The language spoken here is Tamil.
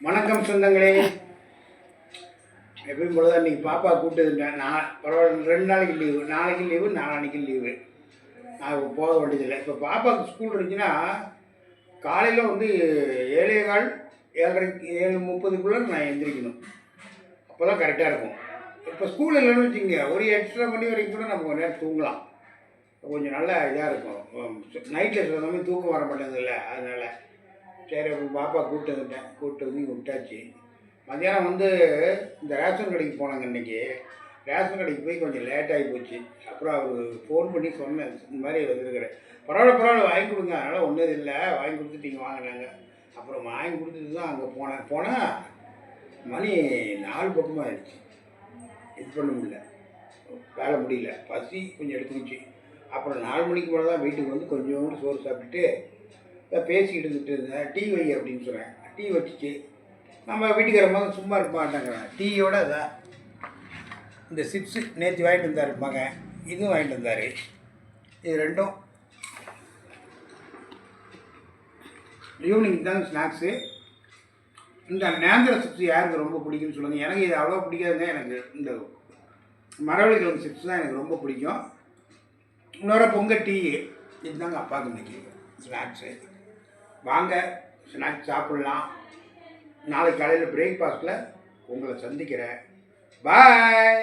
வணக்கம் சொந்தங்களே. எப்பயும் போல தான் இன்றைக்கி பாப்பா கூப்பிட்டுருந்தேன். நான் பரவாயில்ல, 2 நாளைக்கு லீவு, நாளைக்கு லீவு, நாளான்னைக்கு லீவு. நான் போக வேண்டியதில்லை. இப்போ பாப்பாவுக்கு ஸ்கூல் இருந்துச்சுன்னா காலையில் வந்து 7:15 7:30 7:30க்குள்ளே நான் எந்திரிக்கணும். அப்போ தான் கரெக்டாக இருக்கும். இப்போ ஸ்கூல் இல்லைன்னு வச்சுக்கோங்க, ஒரு 8:30 மணி வரைக்கும் கூட நம்ம கொஞ்ச நேரம் தூங்கலாம். கொஞ்சம் நல்லா இதாக இருக்கும். நைட்டில் சில சமயம் தூக்கம் வர மாட்டேங்குதுல்ல, அதனால் சரி அப்போ பாப்பா கூப்பிட்டு வந்து விட்டாச்சு. மத்தியானம் வந்து இந்த ரேஷன் கடைக்கு போனாங்க இன்றைக்கி. ரேஷன் கடைக்கு போய் கொஞ்சம் லேட்டாகி போச்சு. அப்புறம் அவர் ஃபோன் பண்ணி சொன்னேன், இந்த மாதிரி வந்துருக்கிறேன். பரவாயில்ல வாங்கி கொடுங்க, அதனால் ஒன்றும் இல்லை, வாங்கி கொடுத்துட்டீங்க வாங்கினாங்க. அப்புறம் வாங்கி கொடுத்துட்டு தான் அங்கே போனால் மணி 4 பக்கமாக ஆயிடுச்சு. இது பண்ண முடியல, வேலை முடியல, பசி கொஞ்சம் எடுத்துக்கிச்சு. அப்புறம் 4 மணிக்கு மேலே தான் வீட்டுக்கு வந்து கொஞ்சோண்டு சோறு சாப்பிட்டுட்டு பேசிக்கிட்டு இருந்தேன். டீ வை அப்படின்னு சொன்னேன். டீ வச்சுச்சு. நம்ம வீட்டுக்கார மாதிரி சும்மா இருக்க மாட்டாங்கிறேன். டீயோட இதான் இந்த சிப்ஸு நேற்று வாங்கிட்டு வந்தார் மகன், இதுவும் வாங்கிட்டு வந்தார். இது ரெண்டும் ஈவினிங் தாங்க ஸ்நாக்ஸு. இந்த நேந்திர சிப்ஸ் யாருக்கு ரொம்ப பிடிக்கும்னு சொல்லுங்கள். எனக்கு இது அவ்வளோ பிடிக்காதுங்க. எனக்கு இந்த மரவள்ளி கிழங்கு சிப்ஸ் தான் எனக்கு ரொம்ப பிடிக்கும். இன்னொரு பொங்கல் டீ, இதுதாங்க அப்பாவுக்கு இன்றைக்கி ஸ்நாக்ஸு. வாங்க ஸ்நாக்ஸ் சாப்பிட்லாம். நாளைக்கு காலையில் பிரேக்ஃபாஸ்ட்டில் உங்களை சந்திக்கிறேன். பாய்.